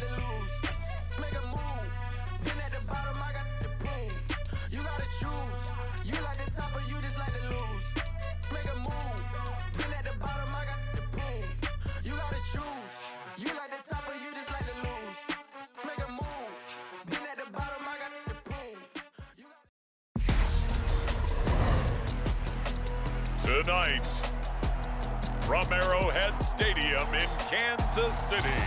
like to lose. Make a move. Been at the bottom, I got the proof. You gotta choose. You like the top or you just like to lose. Make a move. Been at the bottom, I got the proof. You gotta choose. You like the top or you just like to lose. Make a move. Been at the bottom, I got the proof. Tonight, from Arrowhead Stadium in Kansas City,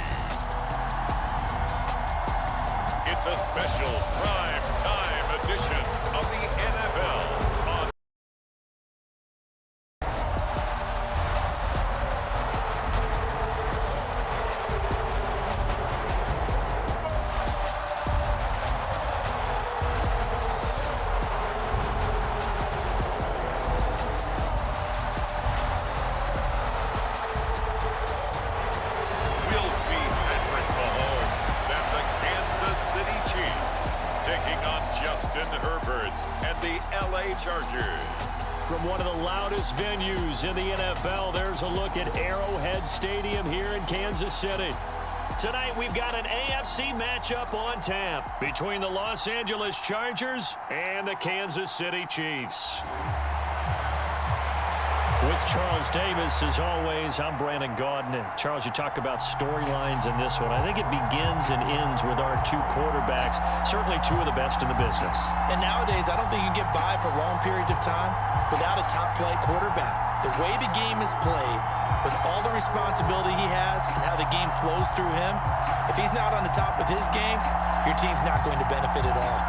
it's a special prime time edition of the NFL on From one of the loudest venues in the NFL, there's a look at Arrowhead Stadium here in Kansas City. Tonight, we've got an AFC matchup on tap between the Los Angeles Chargers and the Kansas City Chiefs. With Charles Davis, as always, I'm Brandon Gaudin. And Charles, you talk about storylines in this one. I think it begins and ends with our two quarterbacks, certainly two of the best in the business. And nowadays, I don't think you can get by for long periods of time without a top-flight quarterback. The way the game is played, with all the responsibility he has and how the game flows through him, if he's not on the top of his game, your team's not going to benefit at all.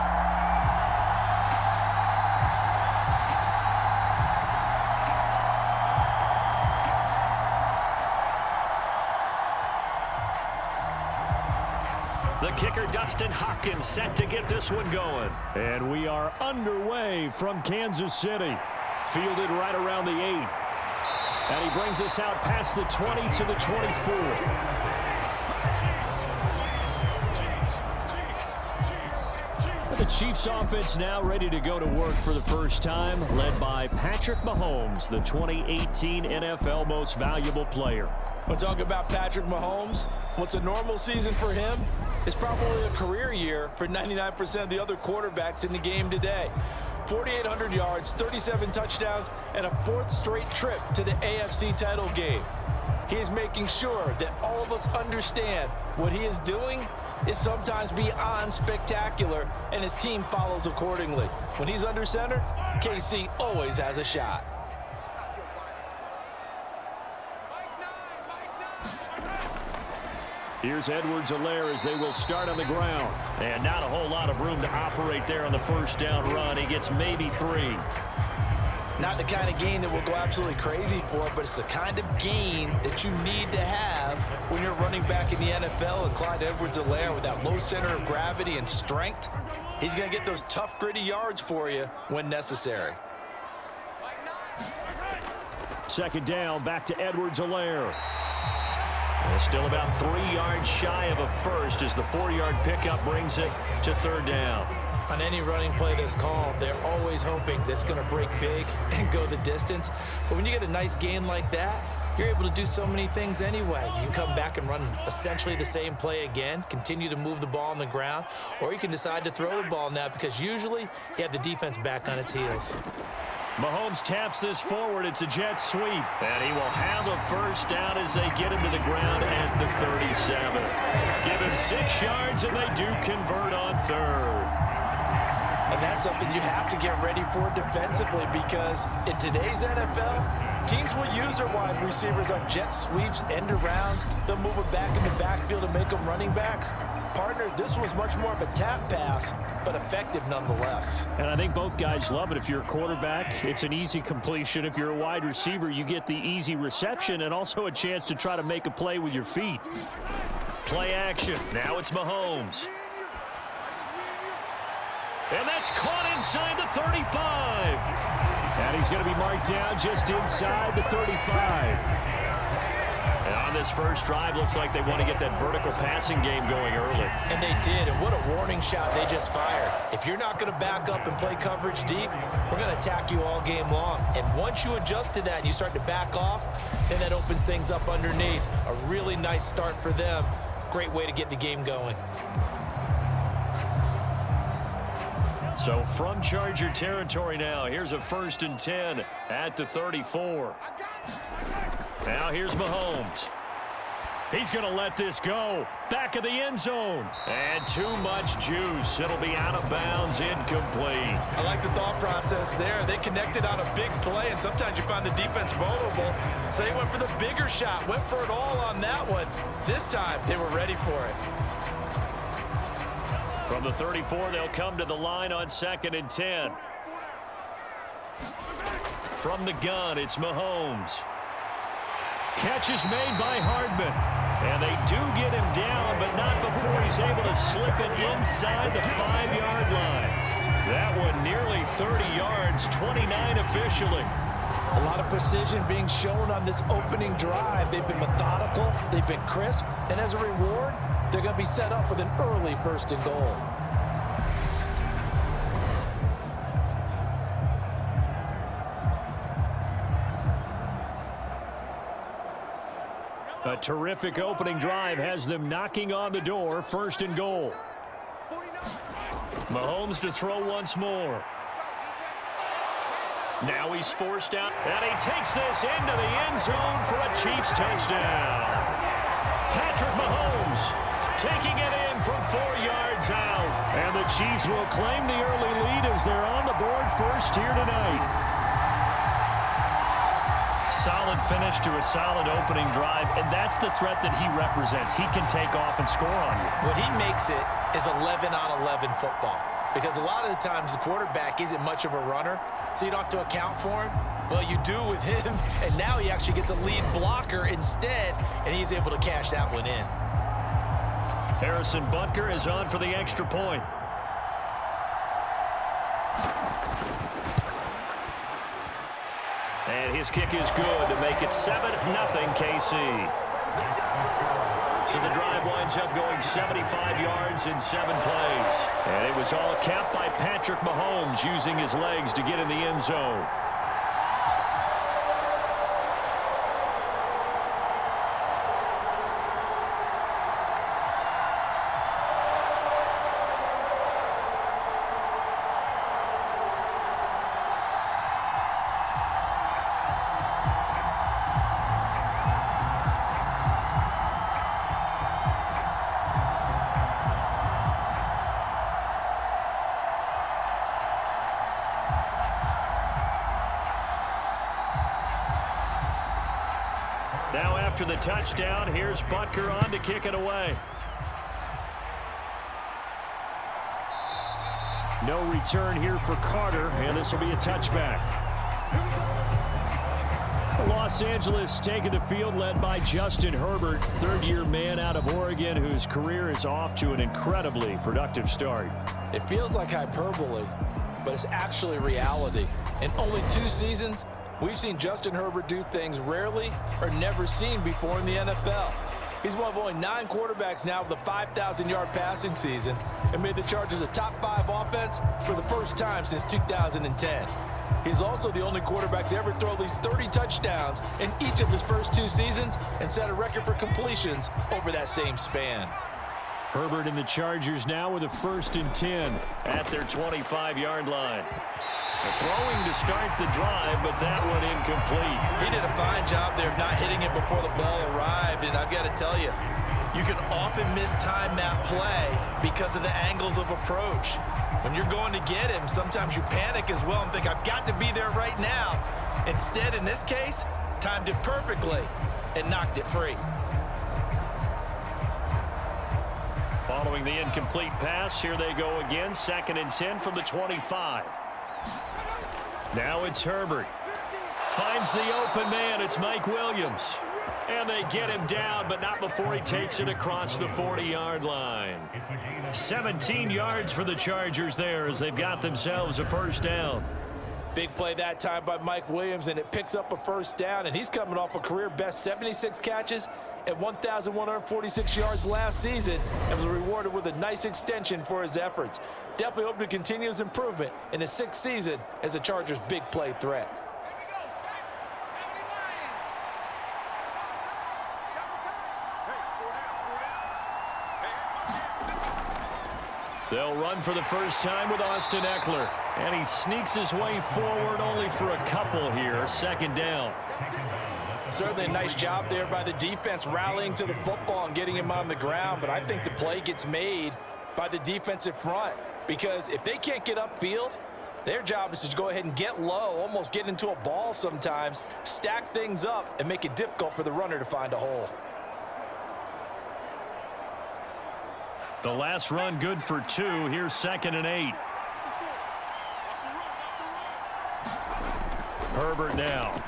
The kicker, Dustin Hopkins, set to get this one going. And we are underway from Kansas City. Fielded right around the 8. And he brings us out past the 20 to the 24. The Chiefs offense now ready to go to work for the first time, led by Patrick Mahomes, the 2018 NFL Most Valuable Player. We'll talk about Patrick Mahomes. What's a normal season for him is probably a career year for 99% of the other quarterbacks in the game today. 4,800 yards, 37 touchdowns, and a fourth straight trip to the AFC title game. He is making sure that all of us understand what he is doing is sometimes beyond spectacular, and his team follows accordingly. When he's under center, KC always has a shot. Here's Edwards-Helaire as they will start on the ground. And not a whole lot of room to operate there on the first down run. He gets maybe 3. Not the kind of gain that we'll go absolutely crazy for, but it's the kind of gain that you need to have when you're running back in the NFL. And Clyde Edwards-Helaire, with that low center of gravity and strength, he's going to get those tough, gritty yards for you when necessary. Second down, back to Edwards-Helaire. Still about 3 yards shy of a first as the 4-yard pickup brings it to third down. On any running play that's called, they're always hoping that it's going to break big and go the distance. But when you get a nice gain like that, you're able to do so many things anyway. You can come back and run essentially the same play again, continue to move the ball on the ground, or you can decide to throw the ball now because usually you have the defense back on its heels. Mahomes taps this forward. It's a jet sweep. And he will have a first down as they get him to the ground at the 37. Give him 6 yards, and they do convert on third. And that's something you have to get ready for defensively because in today's NFL, teams will use their wide receivers on jet sweeps, end arounds. They'll move it back in the backfield and make them running backs. Partner, this was much more of a tap pass, but effective nonetheless. And I think both guys love it. If you're a quarterback, it's an easy completion. If you're a wide receiver, you get the easy reception and also a chance to try to make a play with your feet. Play action. Now it's Mahomes. And that's caught inside the 35. And he's going to be marked down just inside the 35. And on this first drive, looks like they want to get that vertical passing game going early. And they did, and what a warning shot they just fired. If you're not going to back up and play coverage deep, we're going to attack you all game long. And once you adjust to that and you start to back off, then that opens things up underneath. A really nice start for them. great way to get the game going. So from Charger territory now, here's a 1st and 10 at the 34. Now here's Mahomes. He's going to let this go. Back of the end zone. And too much juice. It'll be out of bounds, incomplete. I like the thought process there. They connected on a big play, and sometimes you find the defense vulnerable. So they went for the bigger shot, went for it all on that one. This time, they were ready for it. From the 34, they'll come to the line on 2nd and 10. From the gun, it's Mahomes. Catch is made by Hardman. And they do get him down, but not before he's able to slip it inside the 5-yard line. That one nearly 30 yards, 29 officially. A lot of precision being shown on this opening drive. They've been methodical, they've been crisp, and as a reward, they're going to be set up with an early 1st and goal. A terrific opening drive has them knocking on the door, 1st and goal. Mahomes to throw once more. Now he's forced out, and he takes this into the end zone for a Chiefs touchdown. Patrick Mahomes taking it in from 4 yards out. And the Chiefs will claim the early lead as they're on the board first here tonight. Solid finish to a solid opening drive, and that's the threat that he represents. He can take off and score on you. What he makes it is 11-on-11 football, because a lot of the times the quarterback isn't much of a runner, so you don't have to account for him. Well, you do with him, and now he actually gets a lead blocker instead, and he's able to cash that one in. Harrison Butker is on for the extra point. And his kick is good to make it 7-0 KC. So the drive winds up going 75 yards in 7 plays. And it was all capped by Patrick Mahomes using his legs to get in the end zone. Now after the touchdown, here's Butker on to kick it away. No return here for Carter, and this will be a touchback. Los Angeles taking the field led by Justin Herbert, third-year man out of Oregon, whose career is off to an incredibly productive start. It feels like hyperbole, but it's actually reality. In only 2 seasons, we've seen Justin Herbert do things rarely or never seen before in the NFL. He's one of only 9 quarterbacks now with a 5,000-yard passing season and made the Chargers a top 5 offense for the first time since 2010. He's also the only quarterback to ever throw at least 30 touchdowns in each of his first 2 seasons and set a record for completions over that same span. Herbert and the Chargers now with a 1st and 10 at their 25-yard line. Throwing to start the drive, but that one incomplete. He did a fine job there of not hitting it before the ball arrived, and I've got to tell you, you can often mistime that play because of the angles of approach. When you're going to get him, sometimes you panic as well and think, I've got to be there right now. Instead, in this case, timed it perfectly and knocked it free. Following the incomplete pass, here they go again, 2nd and 10 from the 25. Now it's Herbert. Finds the open man. It's Mike Williams. And they get him down, but not before he takes it across the 40-yard line. 17 yards for the Chargers there as they've got themselves a 1st down. Big play that time by Mike Williams, and it picks up a 1st down, and he's coming off a career-best 76 catches at 1,146 yards last season and was rewarded with a nice extension for his efforts. Definitely hope to continue his improvement in his 6th season as a Chargers' big play threat. They'll run for the first time with Austin Eckler. And he sneaks his way forward only for a couple here. Second down. Certainly a nice job there by the defense rallying to the football and getting him on the ground. But I think the play gets made by the defensive front. Because if they can't get upfield, their job is to go ahead and get low, almost get into a ball sometimes, stack things up, and make it difficult for the runner to find a hole. The last run good for 2. Here's 2nd and 8. Herbert now.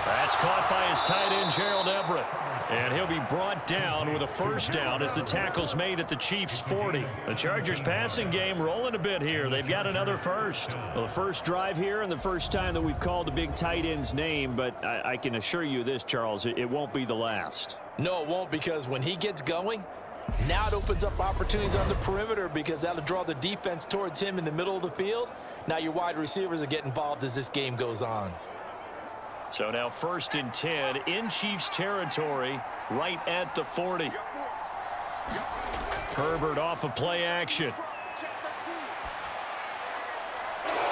That's caught by his tight end, Gerald Everett. And he'll be brought down with a first down as the tackle's made at the Chiefs' 40. The Chargers' passing game rolling a bit here. They've got another first. Well, the first drive here and the first time that we've called the big tight end's name, but I can assure you this, Charles, it won't be the last. No, it won't, because when he gets going, now it opens up opportunities on the perimeter because that'll draw the defense towards him in the middle of the field. Now your wide receivers are getting involved as this game goes on. So now 1st and 10 in Chiefs territory, right at the 40. Herbert off of play action.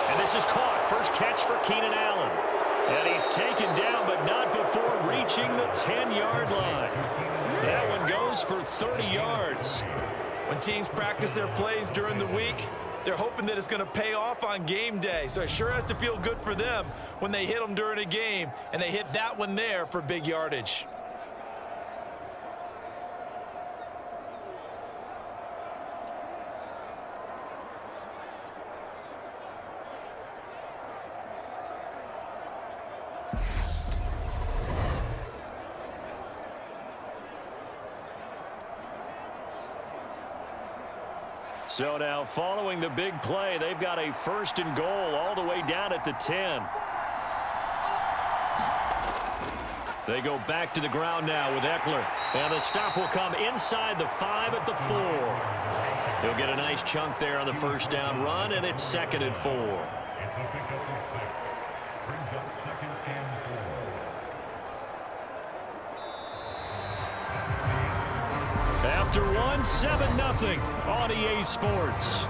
And this is caught. First catch for Keenan Allen. And he's taken down, but not before reaching the 10-yard line. That one goes for 30 yards. When teams practice their plays during the week, they're hoping that it's going to pay off on game day. So it sure has to feel good for them when they hit them during a game, and they hit that one there for big yardage. So now following the big play, they've got a 1st and goal all the way down at the 10. They go back to the ground now with Eckler. And the stop will come inside the 5 at the 4. He'll get a nice chunk there on the first down run, and it's 2nd and 4. After one, 7-0 on EA Sports.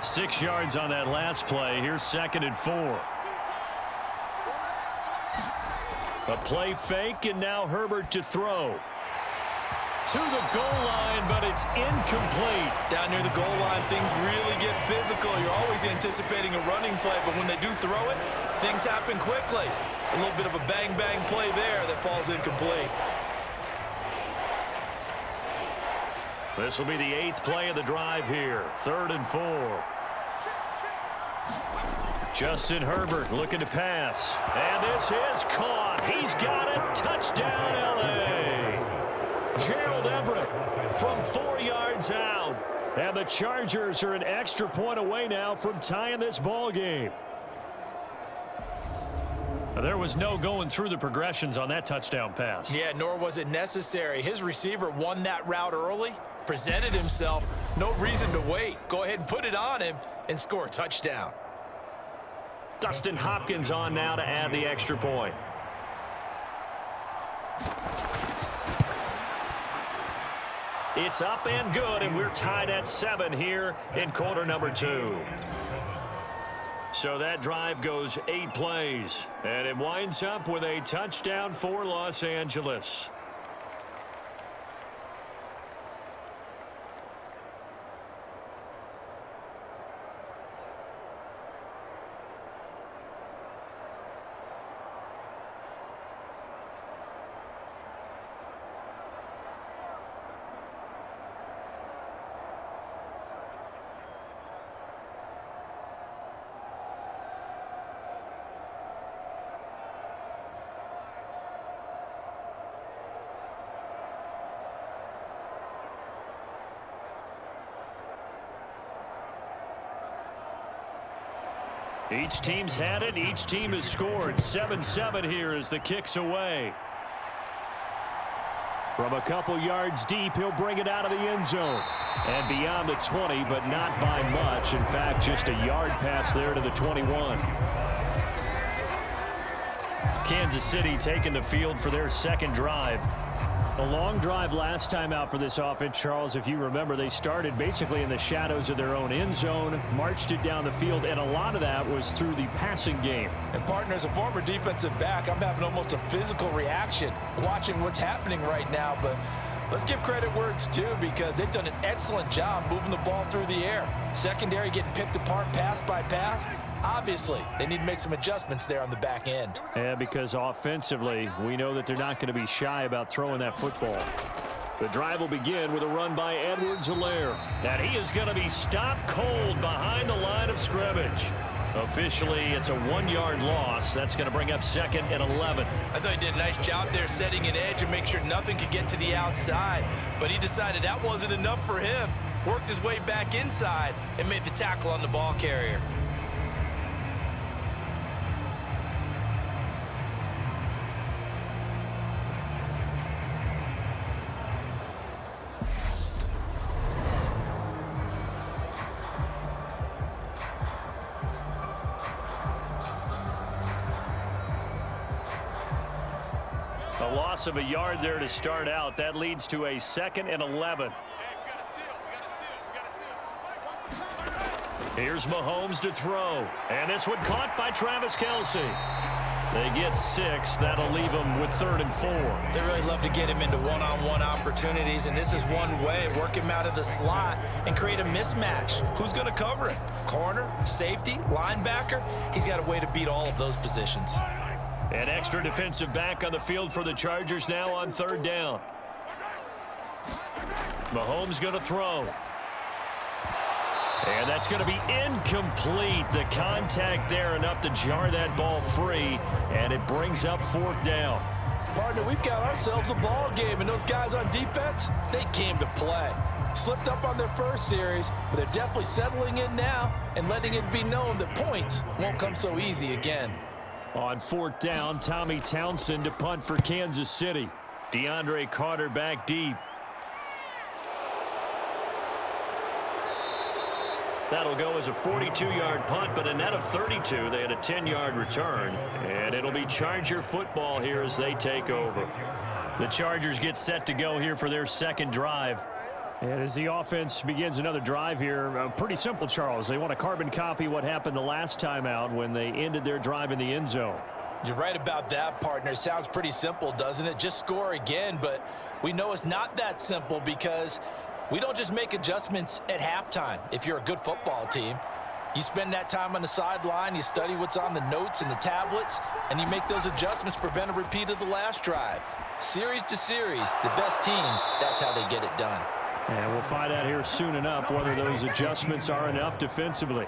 Six yards on that last play. Here's 2nd and 4. A play fake, and now Herbert to throw. To the goal line, but it's incomplete. Down near the goal line, things really get physical. You're always anticipating a running play, but when they do throw it, things happen quickly. A little bit of a bang-bang play there that falls incomplete. This will be the 8th play of the drive here. 3rd and 4. Justin Herbert looking to pass. And this is caught. He's got it. Touchdown, L.A. Gerald Everett from 4 yards out. And the Chargers are an extra point away now from tying this ball game. There was no going through the progressions on that touchdown pass. Yeah, nor was it necessary. His receiver won that route early, presented himself. No reason to wait. Go ahead and put it on him and score a touchdown. Dustin Hopkins on now to add the extra point. It's up and good, and we're tied at 7 here in quarter number 2. So that drive goes 8 plays, and it winds up with a touchdown for Los Angeles. Each team's had it. Each team has scored. 7-7 here as the kick's away. From a couple yards deep, he'll bring it out of the end zone. And beyond the 20, but not by much. In fact, just a yard pass there to the 21. Kansas City taking the field for their second drive. A long drive last time out for this offense, Charles. If you remember, they started basically in the shadows of their own end zone, marched it down the field, and a lot of that was through the passing game. And partner, as a former defensive back, I'm having almost a physical reaction watching what's happening right now. But let's give credit where it's due, because they've done an excellent job moving the ball through the air. Secondary getting picked apart pass by pass. Obviously, they need to make some adjustments there on the back end. Yeah, because offensively, we know that they're not going to be shy about throwing that football. The drive will begin with a run by Edwards-Helaire. And he is going to be stopped cold behind the line of scrimmage. Officially, it's a 1-yard loss. That's going to bring up 2nd and 11. I thought he did a nice job there setting an edge and make sure nothing could get to the outside. But he decided that wasn't enough for him. Worked his way back inside and made the tackle on the ball carrier. A loss of a yard there to start out. That leads to a 2nd and 11. Here's Mahomes to throw. And this one caught by Travis Kelce. They get 6. That'll leave them with 3rd and 4. They really love to get him into one-on-one opportunities, and this is one way. Work him out of the slot and create a mismatch. Who's going to cover him? Corner, safety, linebacker? He's got a way to beat all of those positions. An extra defensive back on the field for the Chargers now on 3rd down. Mahomes going to throw. And that's going to be incomplete. The contact there enough to jar that ball free, and it brings up 4th down. Partner, we've got ourselves a ball game, and those guys on defense, they came to play. Slipped up on their first series, but they're definitely settling in now and letting it be known that points won't come so easy again. On 4th down, Tommy Townsend to punt for Kansas City. DeAndre Carter back deep. That'll go as a 42-yard punt, but a net of 32. They had a 10-yard return, and it'll be Charger football here as they take over. The Chargers get set to go here for their second drive. And as the offense begins another drive here, pretty simple, Charles. They want to carbon copy what happened the last time out when they ended their drive in the end zone. You're right about that, partner. Sounds pretty simple, doesn't it? Just score again, but we know it's not that simple because we don't just make adjustments at halftime if you're a good football team. You spend that time on the sideline, you study what's on the notes and the tablets, and you make those adjustments, prevent a repeat of the last drive. Series to series, the best teams, that's how they get it done. And we'll find out here soon enough whether those adjustments are enough defensively.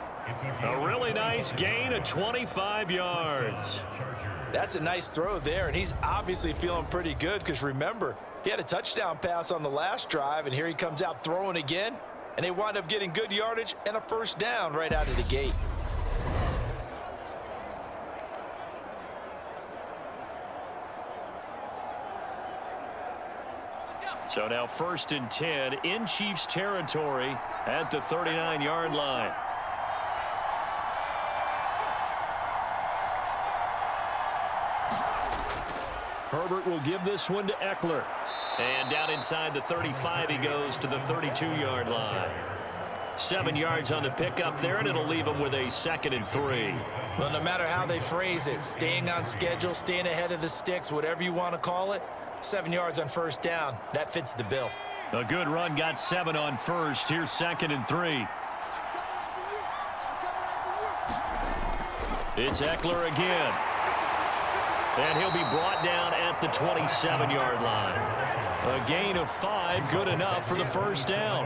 A really nice gain of 25 yards. That's a nice throw there, and he's obviously feeling pretty good because remember, he had a touchdown pass on the last drive, and here he comes out throwing again, and they wind up getting good yardage and a 1st down right out of the gate. So now 1st and 10 in Chiefs territory at the 39-yard line. Herbert will give this one to Eckler. And down inside the 35 he goes to the 32-yard line. 7 yards on the pickup there, and it'll leave him with a 2nd and 3. Well, no matter how they phrase it, staying on schedule, staying ahead of the sticks, whatever you want to call it, 7 yards on 1st down, that fits the bill. A good run, got 7 on 1st. Here's 2nd and 3. It's Eckler again. And he'll be brought down at the 27-yard line. A gain of 5, good enough for the 1st down.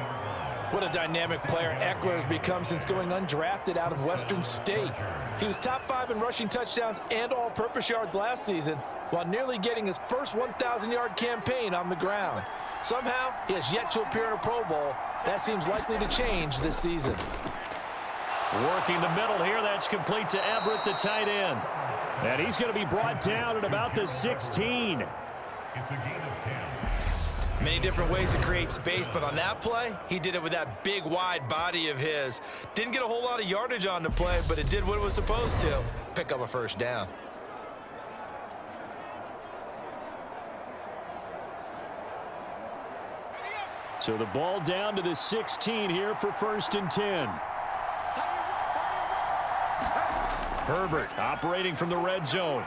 What a dynamic player Eckler has become since going undrafted out of Western State. He was top 5 in rushing touchdowns and all-purpose yards last season, while nearly getting his first 1,000-yard campaign on the ground. Somehow, he has yet to appear in a Pro Bowl. That seems likely to change this season. Working the middle here, that's complete to Everett, the tight end. And he's going to be brought down at about the 16. It's a gain of 10. Many different ways to create space, but on that play, he did it with that big, wide body of his. Didn't get a whole lot of yardage on the play, but it did what it was supposed to. Pick up a first down. So the ball down to the 16 here for 1st and 10. Herbert operating from the red zone.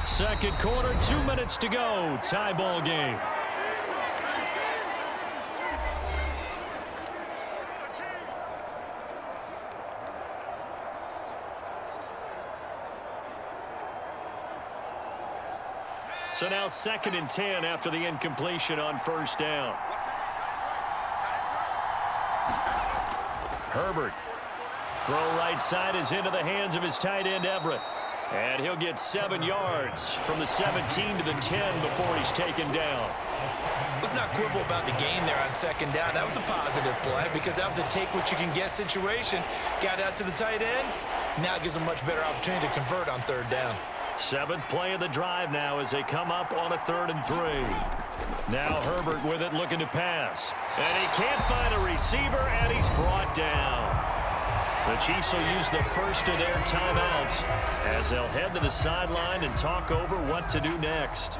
Second quarter, 2 minutes to go. Tie ball game. So now 2nd and 10 after the incompletion on 1st down. Herbert. Throw right side is into the hands of his tight end, Everett. And he'll get 7 yards from the 17 to the 10 before he's taken down. Let's not quibble about the gain there on 2nd down. That was a positive play because that was a take-what-you-can-get situation. Got out to the tight end. Now gives a much better opportunity to convert on 3rd down. 7th play of the drive now as they come up on a 3rd and 3. Now Herbert with it, looking to pass. And he can't find a receiver, and he's brought down. The Chiefs will use the first of their timeouts as they'll head to the sideline and talk over what to do next.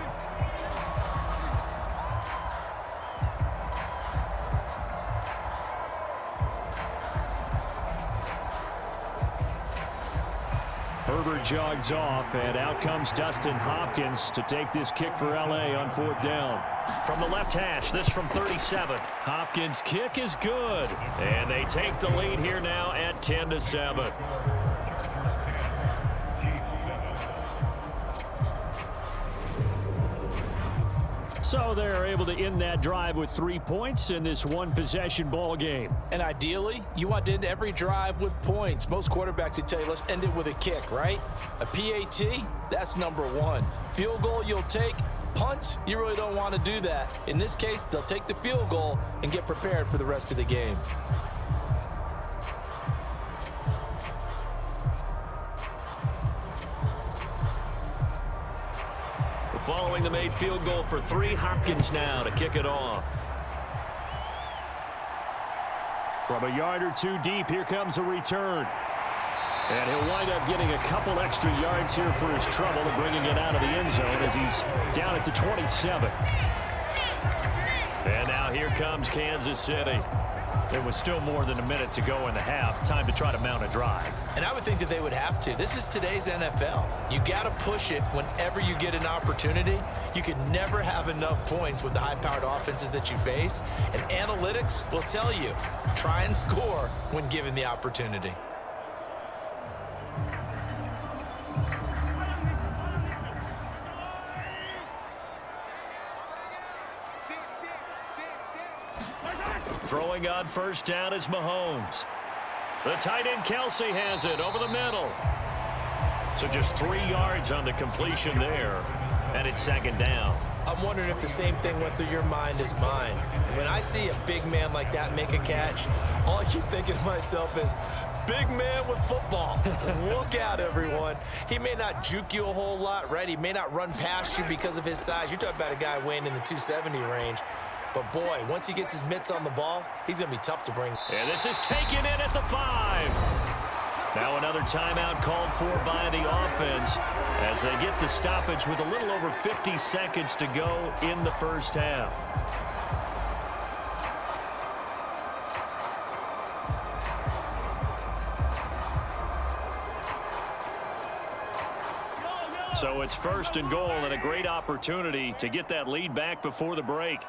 Herbert jogs off, and out comes Dustin Hopkins to take this kick for L.A. on 4th down. From the left hash, this from 37. Hopkins' kick is good, and they take the lead here now at 10-7. So they're able to end that drive with 3 points in this one-possession ball game. And ideally, you want to end every drive with points. Most quarterbacks would tell you, let's end it with a kick, right? A PAT, that's number 1. Field goal you'll take. Punts, you really don't want to do that. In this case, they'll take the field goal and get prepared for the rest of the game. Following the made field goal for 3, Hopkins now to kick it off. From a yard or 2 deep, here comes a return. And he'll wind up getting a couple extra yards here for his trouble and bringing it out of the end zone as he's down at the 27. And now here comes Kansas City. There was still more than a minute to go in the half. Time to try to mount a drive. And I would think that they would have to. This is today's NFL. You got to push it whenever you get an opportunity. You can never have enough points with the high-powered offenses that you face. And analytics will tell you, try and score when given the opportunity. Throwing on 1st down is Mahomes. The tight end Kelsey has it over the middle. So just 3 yards on the completion there. And it's 2nd down. I'm wondering if the same thing went through your mind as mine. When I see a big man like that make a catch, all I keep thinking to myself is, big man with football. Look out, everyone. He may not juke you a whole lot, right? He may not run past you because of his size. You're talking about a guy weighing in the 270 range. But, boy, once he gets his mitts on the ball, he's going to be tough to bring. And this is taken in at the 5. Now another timeout called for by the offense as they get the stoppage with a little over 50 seconds to go in the first half. So it's 1st and goal and a great opportunity to get that lead back before the break.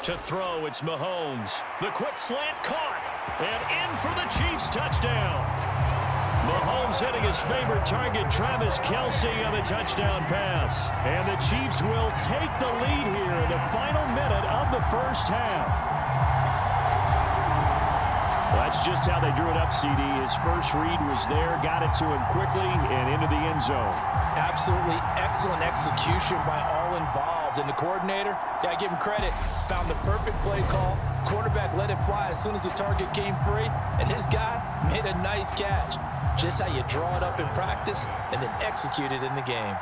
To throw, it's Mahomes. The quick slant caught. And in for the Chiefs touchdown. Mahomes hitting his favorite target, Travis Kelce, on the touchdown pass. And the Chiefs will take the lead here in the final minute of the first half. Well, that's just how they drew it up, CD. His first read was there, got it to him quickly, and into the end zone. Absolutely excellent execution by all involved. And the coordinator, gotta give him credit, found the perfect play call, Quarterback let it fly as soon as the target came free, and his guy made a nice catch. Just how you draw it up in practice and then execute it in the game.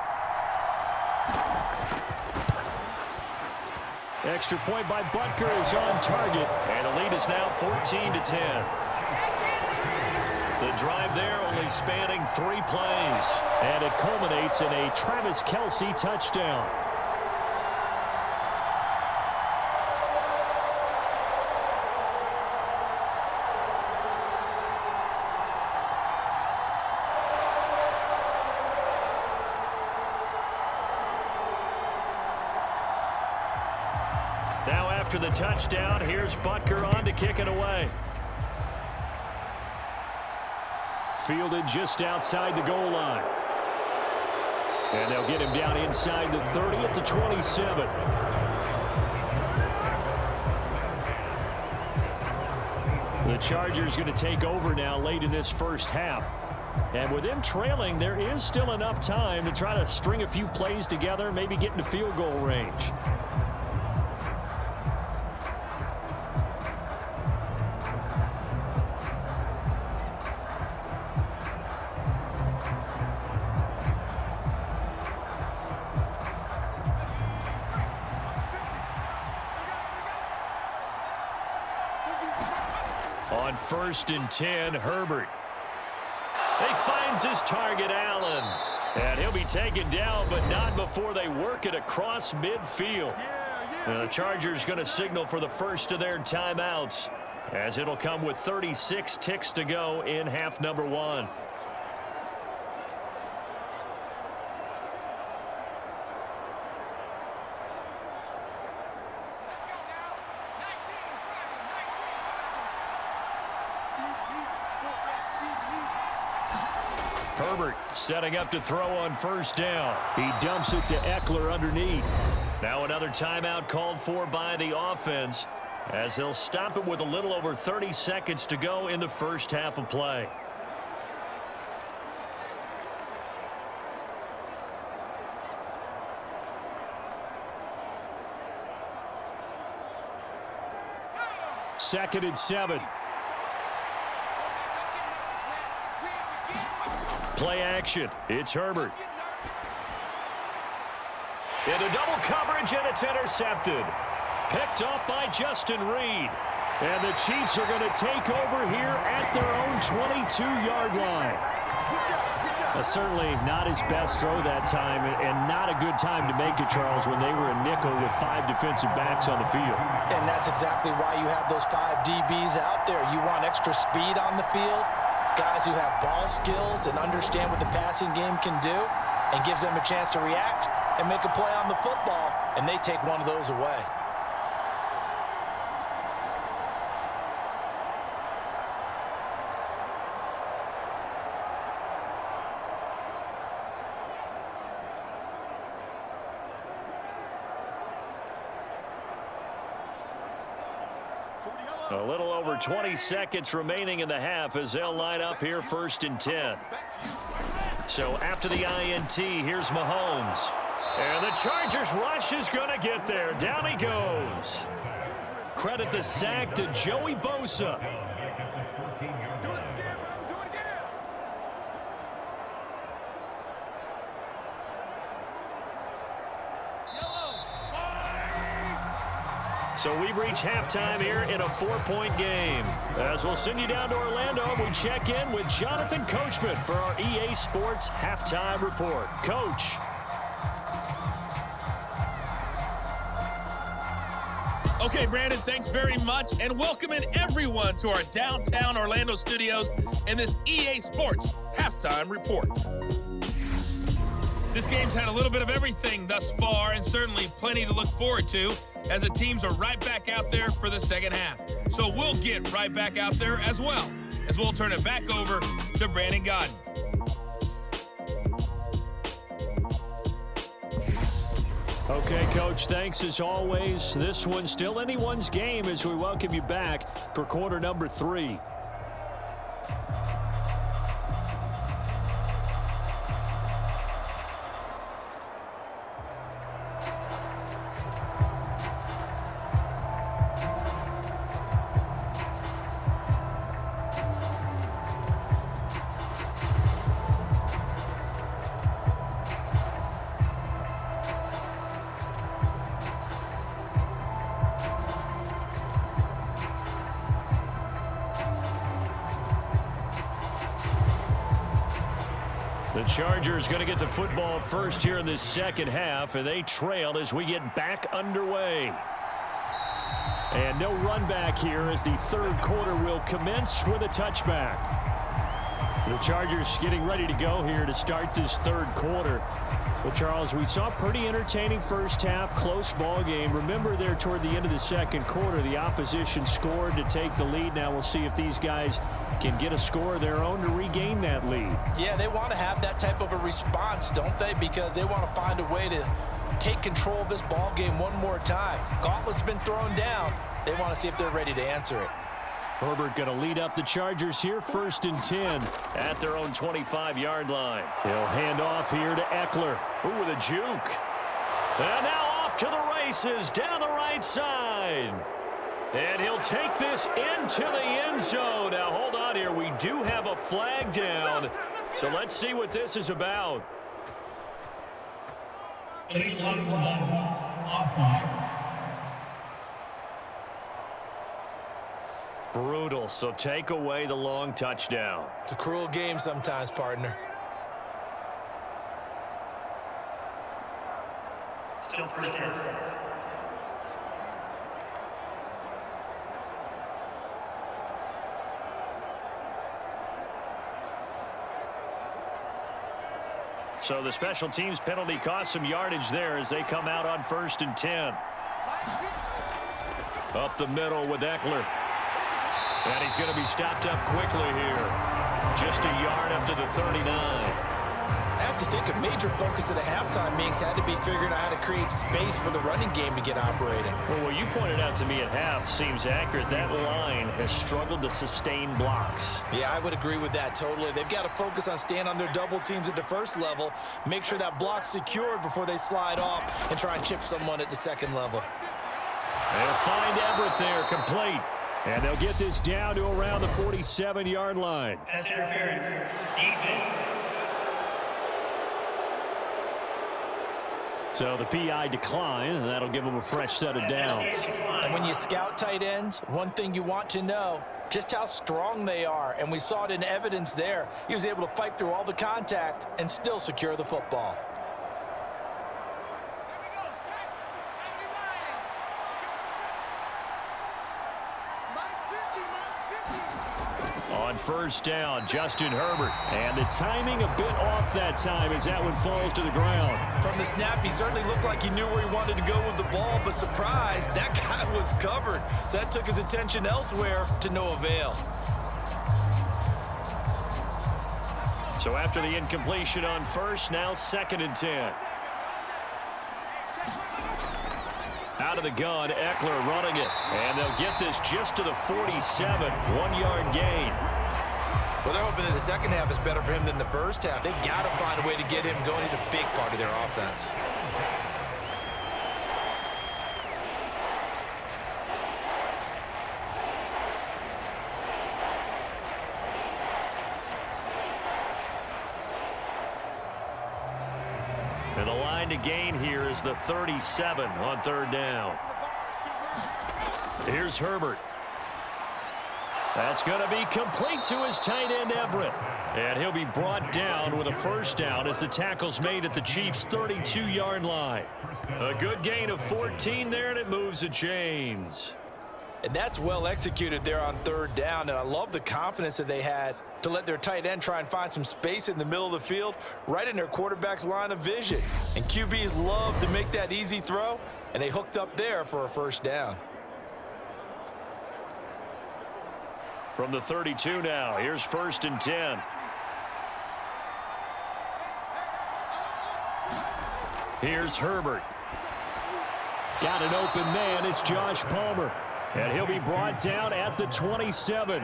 Extra point by Butker is on target, and the lead is now 14-10. The drive there only spanning 3 plays, and it culminates in a Travis Kelce touchdown. Now after the touchdown, here's Butker on to kick it away. Fielded just outside the goal line. And they'll get him down inside the 30 at the 27. The Chargers going to take over now late in this first half. And with them trailing, there is still enough time to try to string a few plays together, maybe get into field goal range. On 1st and 10, Herbert. He finds his target, Allen. And he'll be taken down, but not before they work it across midfield. And the Chargers going to signal for the first of their timeouts, as it'll come with 36 ticks to go in half number 1. Herbert setting up to throw on 1st down. He dumps it to Eckler underneath. Now another timeout called for by the offense, as they'll stop it with a little over 30 seconds to go in the first half of play. Second and 7. Play action. It's Herbert. Into double coverage, and it's intercepted. Picked off by Justin Reed. And the Chiefs are going to take over here at their own 22-yard line. Certainly not his best throw that time, and not a good time to make it, Charles, when they were a nickel with 5 defensive backs on the field. And that's exactly why you have those 5 DBs out there. You want extra speed on the field, guys who have ball skills and understand what the passing game can do, and gives them a chance to react and make a play on the football, and they take one of those away. A little over 20 seconds remaining in the half as they'll line up here 1st and 10. So after the INT, here's Mahomes. And the Chargers rush is going to get there. Down he goes. Credit the sack to Joey Bosa. So we've reached halftime here in a 4-point game. As we'll send you down to Orlando, we check in with Jonathan Coachman for our EA Sports Halftime Report. Coach. Okay, Brandon, thanks very much, and welcoming everyone to our downtown Orlando studios in this EA Sports Halftime Report. This game's had a little bit of everything thus far, and certainly plenty to look forward to, as the teams are right back out there for the second half. So we'll get right back out there as well, as we'll turn it back over to Brandon Godden. Okay, Coach, thanks as always. This one's still anyone's game as we welcome you back for quarter number 3. The Chargers going to get the football first here in this second half, and they trail as we get back underway. And no run back here as the third quarter will commence with a touchback. The Chargers getting ready to go here to start this third quarter. Well, Charles, we saw a pretty entertaining first half, close ball game. Remember there toward the end of the second quarter, the opposition scored to take the lead. Now we'll see if these guys can get a score of their own to regain that lead. Yeah, they want to have that type of a response, don't they? Because they want to find a way to take control of this ball game one more time. Gauntlet's been thrown down. They want to see if they're ready to answer it. Herbert going to lead up the Chargers here, 1st and 10 at their own 25-yard line. He'll hand off here to Eckler. Ooh, with a juke. And now off to the races down the right side. And he'll take this into the end zone. Now, hold on here. We do have a flag down. So let's see what this is about. Brutal, so take away the long touchdown. It's a cruel game sometimes, partner. Still first down. So the special teams penalty cost some yardage there as they come out on 1st and 10. Up the middle with Eckler. And he's going to be stopped up quickly here. Just a yard up to the 39. I have to think a major focus of the halftime meetings had to be figuring out how to create space for the running game to get operating. Well, what you pointed out to me at half seems accurate. That line has struggled to sustain blocks. Yeah, I would agree with that totally. They've got to focus on staying on their double teams at the first level, make sure that block's secured before they slide off and try and chip someone at the second level. They'll find Everett there, complete. And they'll get this down to around the 47-yard line. Pass interference. Defense. So the PI decline, and that'll give them a fresh set of downs. And when you scout tight ends, one thing you want to know, just how strong they are. And we saw it in evidence there. He was able to fight through all the contact and still secure the football. On 1st down, Justin Herbert. And the timing a bit off that time as that one falls to the ground. From the snap, he certainly looked like he knew where he wanted to go with the ball, but surprise, that guy was covered. So that took his attention elsewhere to no avail. So after the incompletion on 1st, now 2nd and 10. Out of the gun, Eckler running it. And they'll get this just to the 47. 1-yard gain. Well, they're hoping that the second half is better for him than the first half. They've got to find a way to get him going. He's a big part of their offense. And the line to gain here is the 37 on 3rd down. Here's Herbert. That's going to be complete to his tight end, Everett. And he'll be brought down with a 1st down as the tackle's made at the Chiefs' 32-yard line. A good gain of 14 there, and it moves the chains. And that's well executed there on 3rd down. And I love the confidence that they had to let their tight end try and find some space in the middle of the field, right in their quarterback's line of vision. And QBs love to make that easy throw, and they hooked up there for a 1st down. From the 32 now, here's 1st and 10. Here's Herbert. Got an open man, it's Josh Palmer. And he'll be brought down at the 27.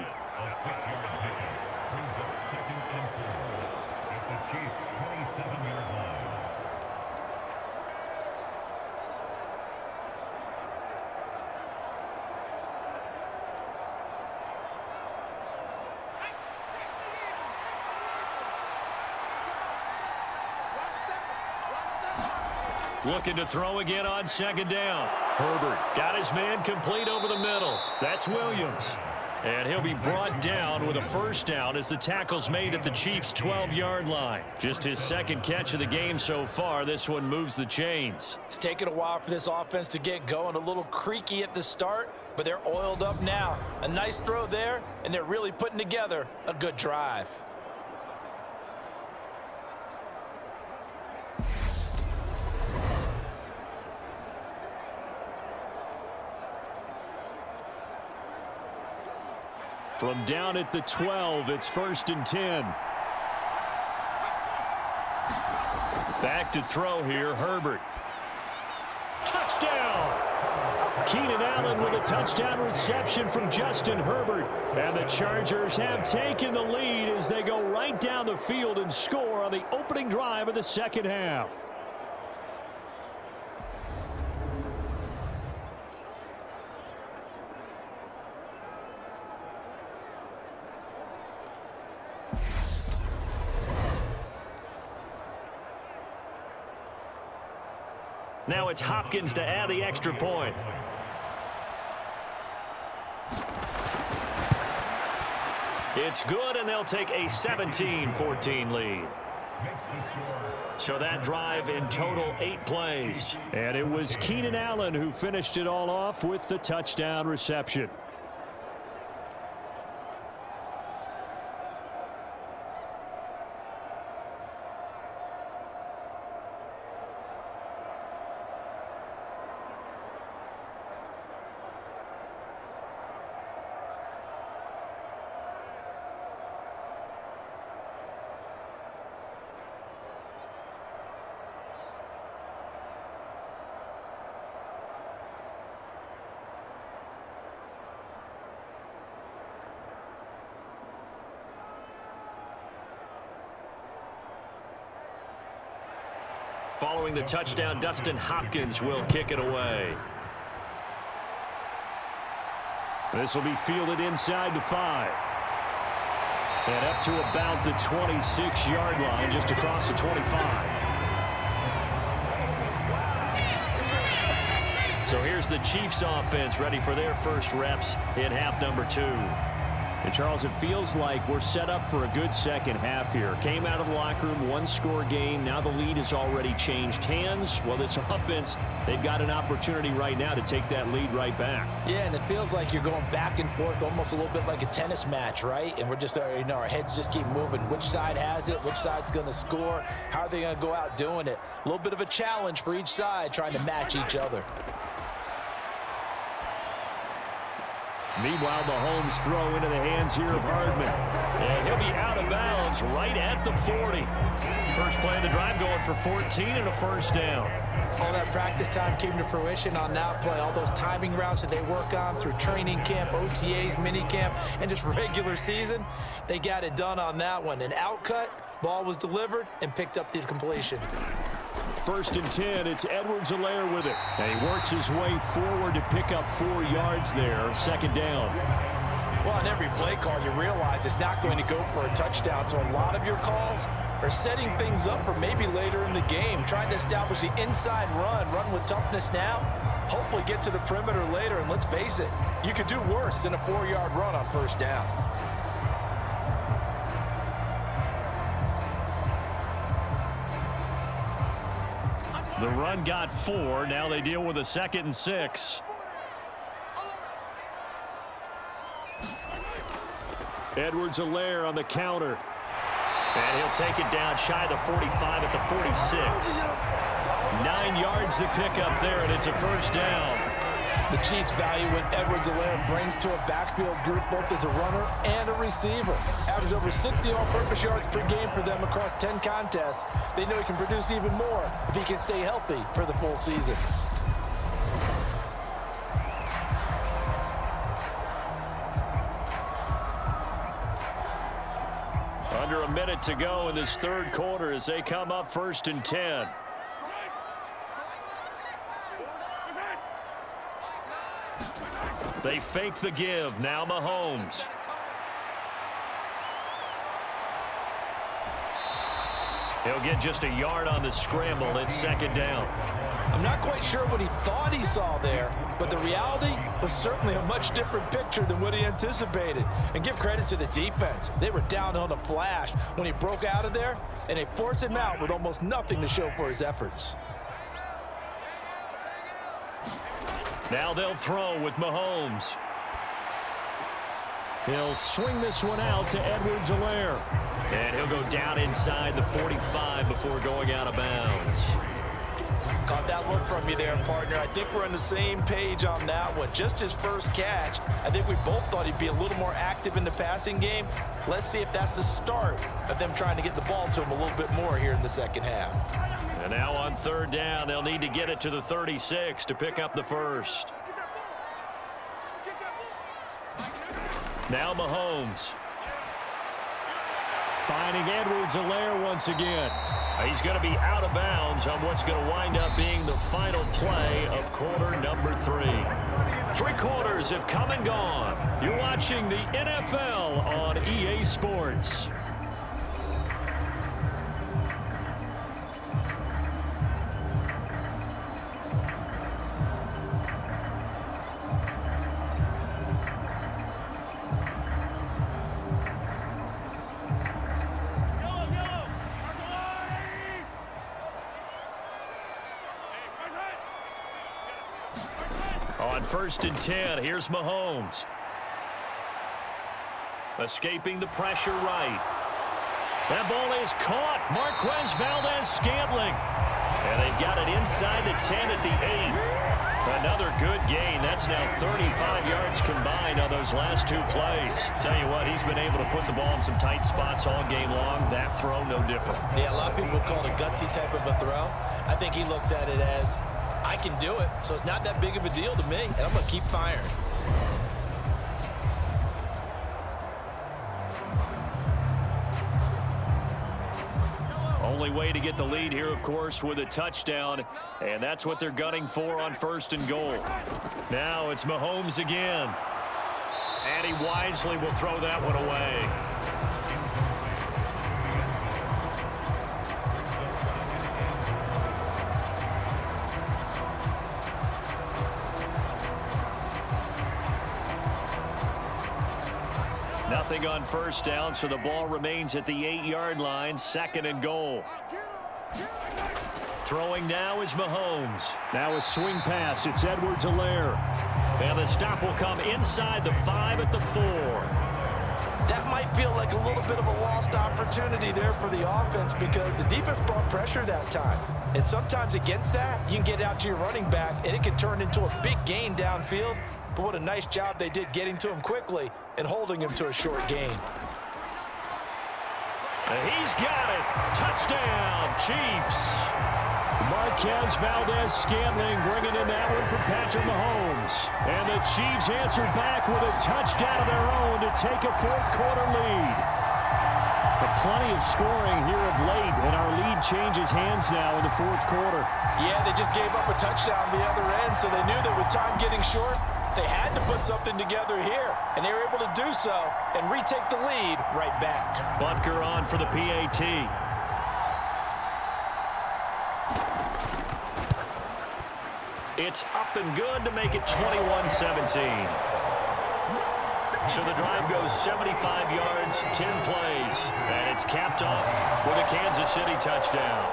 Looking to throw again on 2nd down. Herbert got his man complete over the middle. That's Williams. And he'll be brought down with a first down as the tackle's made at the Chiefs' 12-yard line. Just his second catch of the game so far. This one moves the chains. It's taken a while for this offense to get going. A little creaky at the start, but they're oiled up now. A nice throw there, and they're really putting together a good drive. From down at the 12, it's 1st and 10. Back to throw here, Herbert. Touchdown! Keenan Allen with a touchdown reception from Justin Herbert. And the Chargers have taken the lead as they go right down the field and score on the opening drive of the second half. Now it's Hopkins to add the extra point. It's good, and they'll take a 17-14 lead. So that drive in total 8 plays. And it was Keenan Allen who finished it all off with the touchdown reception. Following the touchdown, Dustin Hopkins will kick it away. This will be fielded inside the 5. And up to about the 26-yard line, just across the 25. So here's the Chiefs offense ready for their first reps in half number 2. And, Charles, it feels like we're set up for a good second half here. Came out of the locker room, one-score game. Now the lead has already changed hands. Well, this offense, they've got an opportunity right now to take that lead right back. Yeah, and it feels like you're going back and forth almost a little bit like a tennis match, right? And we're just, our heads just keep moving. Which side has it? Which side's going to score? How are they going to go out doing it? A little bit of a challenge for each side trying to match each other. Meanwhile, Mahomes throw into the hands here of Hardman. And he'll be out of bounds right at the 40. First play of the drive going for 14 and a first down. All that practice time came to fruition on that play. All those timing routes that they work on through training camp, OTAs, mini camp, and just regular season, they got it done on that one. An outcut, ball was delivered, and picked up the completion. 1st and 10, it's Edwards-Helaire with it. And he works his way forward to pick up 4 yards there, second down. Well, on every play call, you realize it's not going to go for a touchdown. So a lot of your calls are setting things up for maybe later in the game, trying to establish the inside run with toughness now, hopefully get to the perimeter later. And let's face it, you could do worse than a 4-yard run on first down. The run got 4. Now they deal with a 2nd and 6. Edwards-Helaire on the counter. And he'll take it down shy of the 45 at the 46. 9 yards to pick up there, and it's a first down. The Chiefs value what Edwards-Helaire brings to a backfield group, both as a runner and a receiver. Average over 60 all-purpose yards per game for them across 10 contests. They know he can produce even more if he can stay healthy for the full season. Under a minute to go in this third quarter as they come up 1st and 10. They fake the give. Now Mahomes. He'll get just a yard on the scramble. It's second down. I'm not quite sure what he thought he saw there, but the reality was certainly a much different picture than what he anticipated. And give credit to the defense. They were down on a flash when he broke out of there, and they forced him out with almost nothing to show for his efforts. Now they'll throw with Mahomes. He'll swing this one out to Edwards-Helaire. And he'll go down inside the 45 before going out of bounds. Caught that look from you there, partner. I think we're on the same page on that one. Just his first catch. I think we both thought he'd be a little more active in the passing game. Let's see if that's the start of them trying to get the ball to him a little bit more here in the second half. And now on third down, they'll need to get it to the 36 to pick up the first. Now Mahomes. Finding Edwards-Helaire once again. He's going to be out of bounds on what's going to wind up being the final play of quarter number 3. 3 quarters have come and gone. You're watching the NFL on EA Sports. On 1st and 10, here's Mahomes. Escaping the pressure right. That ball is caught. Marquez Valdez-Scantling. And they've got it inside the 10 at the 8. Another good gain. That's now 35 yards combined on those last 2 plays. Tell you what, he's been able to put the ball in some tight spots all game long. That throw, no different. Yeah, a lot of people would call it a gutsy type of a throw. I think he looks at it as, I can do it, so it's not that big of a deal to me, and I'm going to keep firing. Only way to get the lead here, of course, with a touchdown, and that's what they're gunning for on 1st and goal. Now it's Mahomes again, and he wisely will throw that one away. Nothing on 1st down, so the ball remains at the 8-yard line, 2nd and goal. Throwing now is Mahomes. Now a swing pass. It's Edwards-Helaire. And the stop will come inside the 5 at the 4. That might feel like a little bit of a lost opportunity there for the offense because the defense brought pressure that time. And sometimes against that, you can get out to your running back, and it can turn into a big gain downfield. But what a nice job they did getting to him quickly and holding him to a short gain. And he's got it. Touchdown, Chiefs. Marquez Valdez-Scantling bringing in that one for Patrick Mahomes. And the Chiefs answered back with a touchdown of their own to take a 4th quarter lead. But plenty of scoring here of late, and our lead changes hands now in the 4th quarter. Yeah, they just gave up a touchdown the other end, so they knew that with time getting short, they had to put something together here, and they were able to do so and retake the lead right back. Butker on for the PAT. It's up and good to make it 21-17. So the drive goes 75 yards, 10 plays, and it's capped off with a Kansas City touchdown.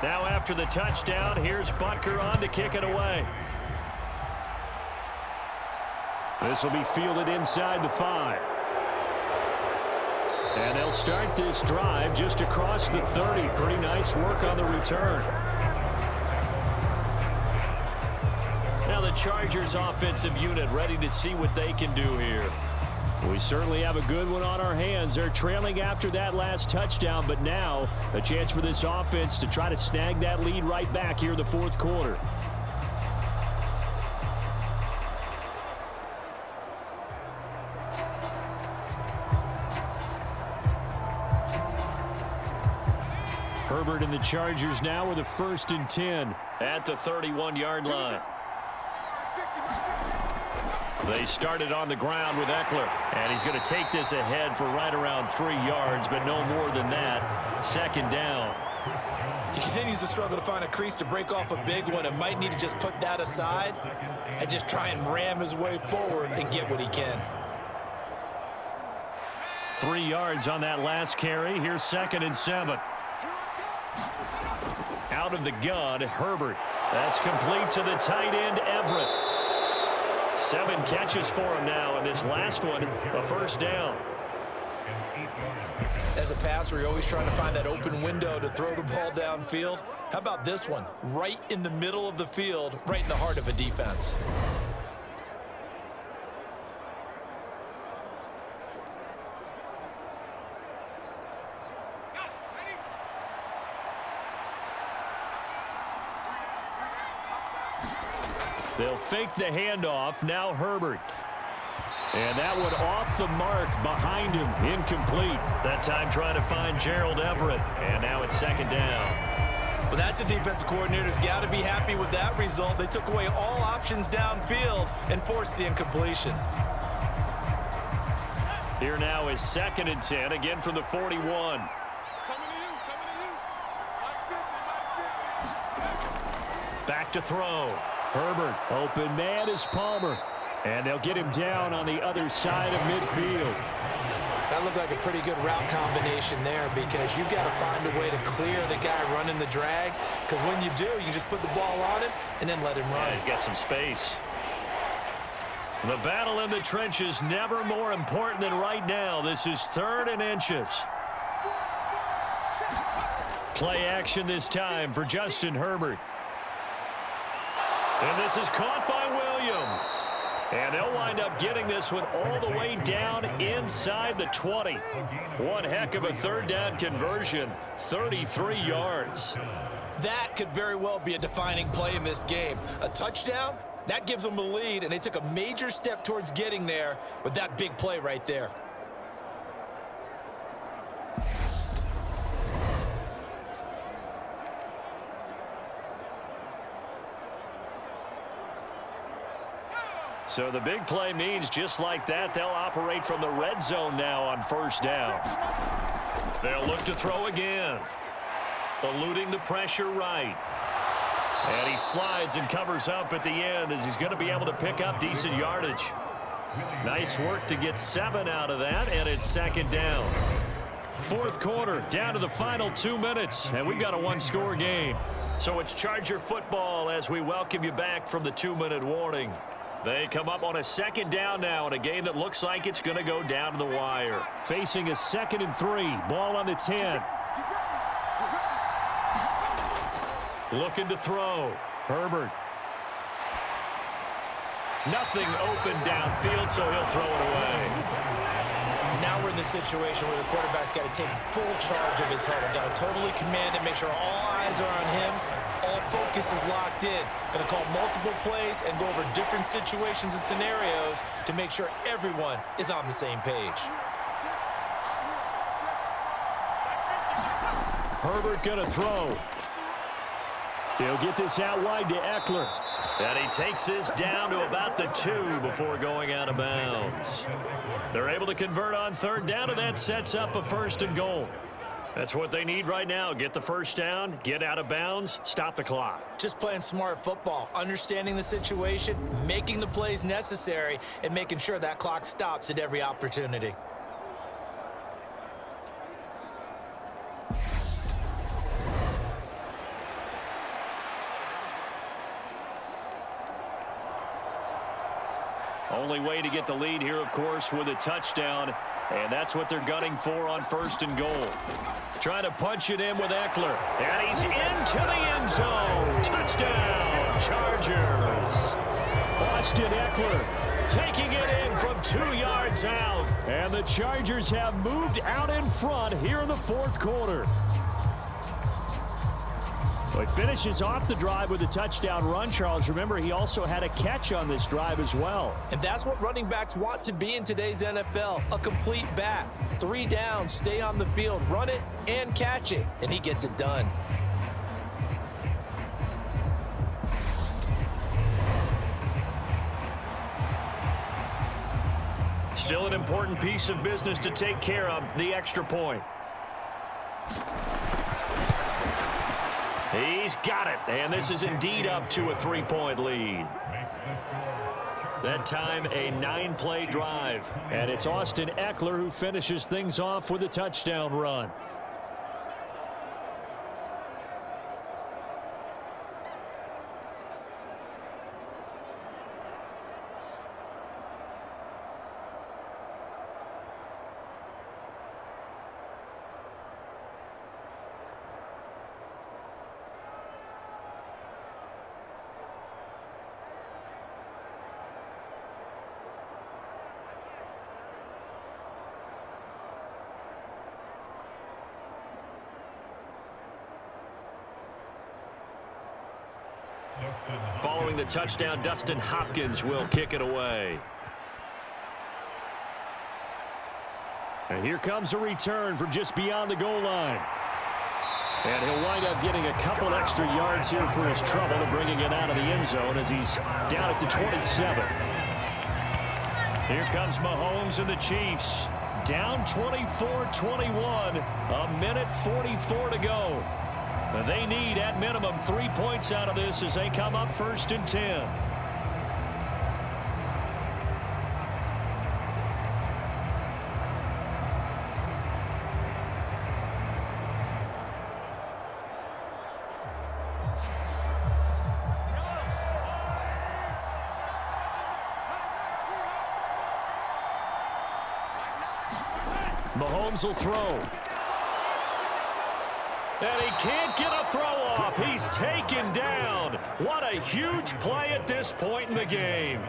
Now after the touchdown, here's Butker on to kick it away. This will be fielded inside the 5. And they'll start this drive just across the 30. Pretty nice work on the return. Now the Chargers offensive unit ready to see what they can do here. We certainly have a good one on our hands. They're trailing after that last touchdown, but now a chance for this offense to try to snag that lead right back here in the fourth quarter. Herbert and the Chargers now with a 1st and 10 at the 31-yard line. They started on the ground with Eckler, and he's going to take this ahead for right around 3 yards, but no more than that. 2nd down. He continues to struggle to find a crease to break off a big one and might need to just put that aside and just try and ram his way forward and get what he can. 3 yards on that last carry. Here's 2nd and 7. Out of the gun, Herbert. That's complete to the tight end, Everett. 7 catches for him now, and this last one, a 1st down. As a passer, you're always trying to find that open window to throw the ball downfield. How about this one? Right in the middle of the field, right in the heart of a defense. They'll fake the handoff. Now Herbert. And that one off the mark behind him. Incomplete. That time trying to find Gerald Everett. And now it's 2nd down. Well, that's a defensive coordinator's got to be happy with that result. They took away all options downfield and forced the incompletion. Here now is 2nd and 10, again from the 41. Back to throw. Herbert, open man is Palmer. And they'll get him down on the other side of midfield. That looked like a pretty good route combination there because you've got to find a way to clear the guy running the drag, because when you do, you just put the ball on him and then let him run. Yeah, he's got some space. The battle in the trenches never more important than right now. This is 3rd and inches. Play action this time for Justin Herbert. And this is caught by Williams. And they'll wind up getting this one all the way down inside the 20. One heck of a 3rd down conversion, 33 yards. That could very well be a defining play in this game. A touchdown, that gives them a lead, and they took a major step towards getting there with that big play right there. So the big play means just like that, they'll operate from the red zone now on 1st down. They'll look to throw again. Eluding the pressure right. And he slides and covers up at the end as he's going to be able to pick up decent yardage. Nice work to get 7 out of that, and it's 2nd down. 4th quarter, down to the final 2 minutes, and we've got a 1-score game. So it's Charger football as we welcome you back from the 2-minute warning. They come up on a 2nd down now in a game that looks like it's going to go down to the wire. Facing a 2nd and 3. Ball on the 10. Looking to throw. Herbert. Nothing open downfield, so he'll throw it away. Now we're in the situation where the quarterback's got to take full charge of his huddle. Got to totally command it, make sure all eyes are on him. All focus is locked in. Going to call multiple plays and go over different situations and scenarios to make sure everyone is on the same page. Herbert going to throw. He'll get this out wide to Eckler. And he takes this down to about the 2 before going out of bounds. They're able to convert on 3rd down, and that sets up a 1st and goal. That's what they need right now. Get the 1st down, get out of bounds, stop the clock. Just playing smart football, understanding the situation, making the plays necessary, and making sure that clock stops at every opportunity. Only way to get the lead here, of course, with a touchdown, and that's what they're gunning for on 1st and goal. Trying to punch it in with Eckler, and he's into the end zone. Touchdown, Chargers. Austin Eckler taking it in from 2 yards out. And the Chargers have moved out in front here in the fourth quarter. Well, he finishes off the drive with a touchdown run, Charles. Remember, he also had a catch on this drive as well. And that's what running backs want to be in today's NFL, a complete back. 3 downs, stay on the field, run it and catch it, and he gets it done. Still an important piece of business to take care of, the extra point. He's got it, and this is indeed up to a 3-point lead. That time, a 9-play drive. And it's Austin Eckler who finishes things off with a touchdown run. Following the touchdown, Dustin Hopkins will kick it away. And here comes a return from just beyond the goal line. And he'll wind up getting a couple extra yards here for his trouble and bringing it out of the end zone as he's down at the 27. Here comes Mahomes and the Chiefs. Down 24-21. A minute 44 to go. They need, at minimum, 3 points out of this as they come up 1st and 10. Mahomes will throw. And he can't get a throw off. He's taken down. What a huge play at this point in the game.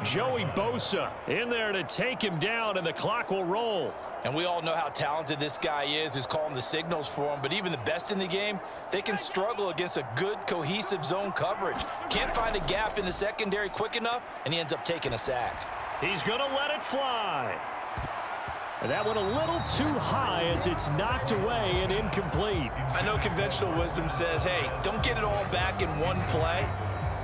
Joey Bosa in there to take him down, and the clock will roll. And we all know how talented this guy is who's calling the signals for him. But even the best in the game, they can struggle against a good, cohesive zone coverage. Can't find a gap in the secondary quick enough, and he ends up taking a sack. He's going to let it fly. And that one a little too high as it's knocked away and incomplete. I know conventional wisdom says, hey, don't get it all back in one play.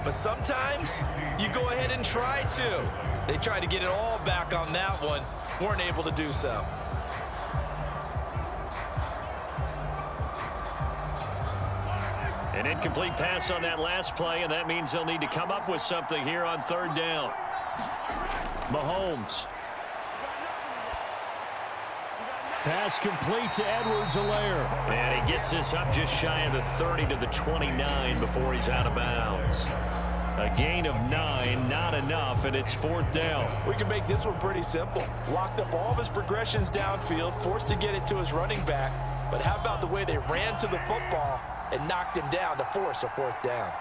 But sometimes you go ahead and try to. They tried to get it all back on that one. Weren't able to do so. An incomplete pass on that last play, and that means they'll need to come up with something here on 3rd down. Mahomes. Pass complete to Edwards-Helaire. And he gets this up just shy of the 30 to the 29 before he's out of bounds. A gain of 9, not enough, and it's 4th down. We can make this one pretty simple. Locked up all of his progressions downfield, forced to get it to his running back. But how about the way they ran to the football and knocked him down to force a 4th down?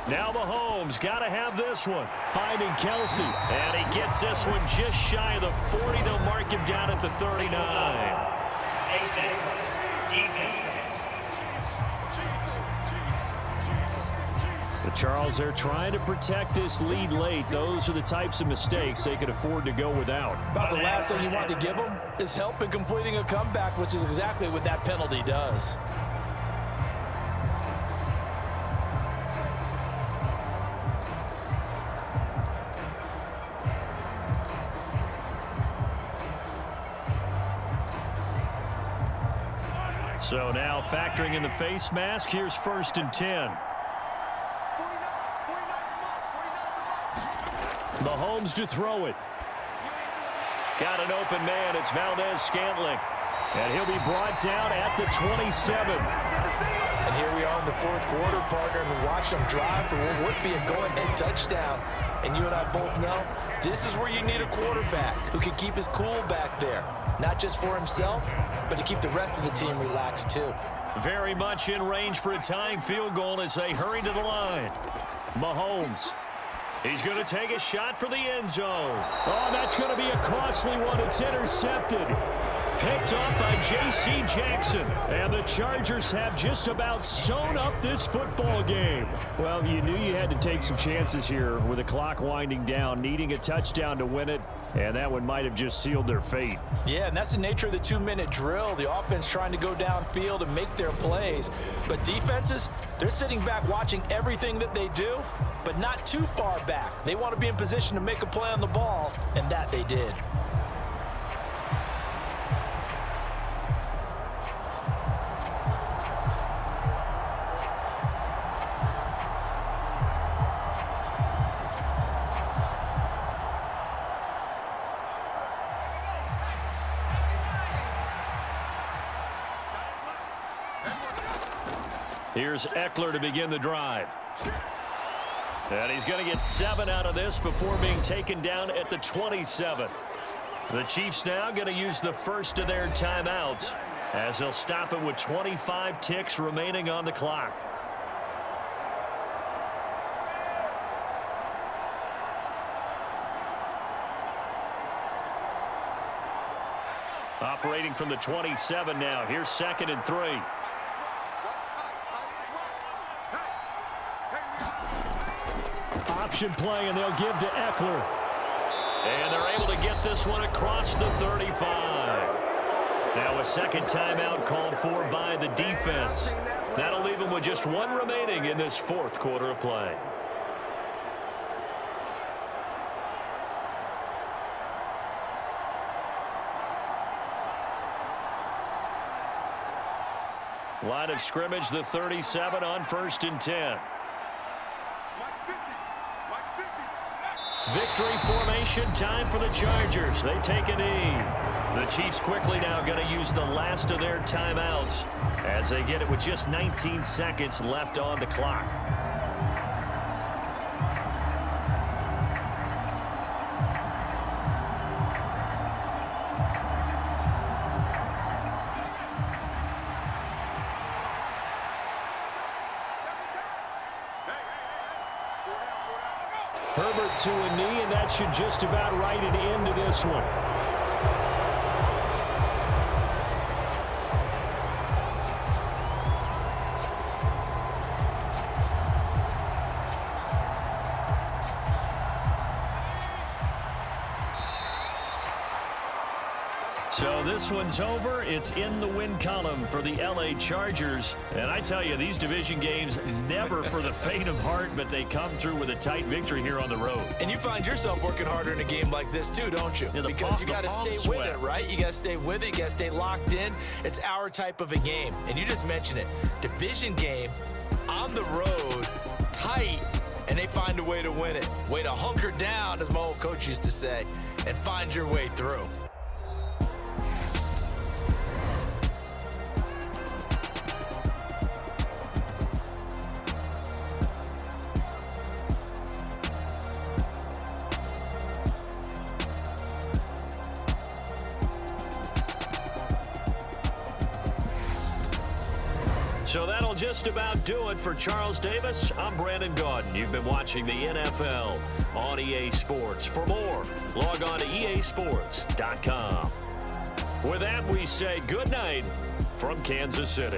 Now Mahomes got to have this one. Finding Kelsey. And he gets this one just shy of the 40. They'll mark him down at the 39. But Charles, they're trying to protect this lead late. Those are the types of mistakes they could afford to go without. About the last thing you want to give them is help in completing a comeback, which is exactly what that penalty does. So now factoring in the face mask, here's 1st and 10. Mahomes to throw it. Got an open man. It's Valdez-Scantling. And he'll be brought down at the 27. And here we are in the 4th quarter, partner, and watch them drive for what would be a go-ahead touchdown. And you and I both know this is where you need a quarterback who can keep his cool back there. Not just for himself, but to keep the rest of the team relaxed too. Very much in range for a tying field goal as they hurry to the line. Mahomes. He's going to take a shot for the end zone. Oh, that's going to be a costly one. It's intercepted. Picked off by J.C. Jackson. And the Chargers have just about sewn up this football game. Well, you knew you had to take some chances here with the clock winding down, needing a touchdown to win it, and that one might have just sealed their fate. Yeah, and that's the nature of the 2-minute drill. The offense trying to go downfield and make their plays. But defenses, they're sitting back watching everything that they do, but not too far back. They want to be in position to make a play on the ball, and that they did. Here's Eckler to begin the drive. And he's going to get 7 out of this before being taken down at the 27. The Chiefs now going to use the first of their timeouts as they'll stop it with 25 ticks remaining on the clock. Operating from the 27 now. Here's 2nd and 3. Option play, and they'll give to Eckler. And they're able to get this one across the 35. Now a second timeout called for by the defense. That'll leave them with just 1 remaining in this 4th quarter of play. Line of scrimmage, the 37 on 1st and 10. Victory formation time for the Chargers. They take a knee. The Chiefs quickly now going to use the last of their timeouts as they get it with just 19 seconds left on the clock. Herbert to a knee, and that should just about write an end to this one. So this one's over. It's in the win column for the L.A. Chargers. And I tell you, these division games never for the faint of heart, but they come through with a tight victory here on the road. And you find yourself working harder in a game like this too, don't you? Yeah, because you got to stay with it, right? You got to stay with it. You got to stay locked in. It's our type of a game. And you just mentioned it. Division game, on the road, tight, and they find a way to win it. Way to hunker down, as my old coach used to say, and find your way through. So that'll just about do it for Charles Davis. I'm Brandon Gaudin. You've been watching the NFL on EA Sports. For more, log on to easports.com. With that, we say good night from Kansas City.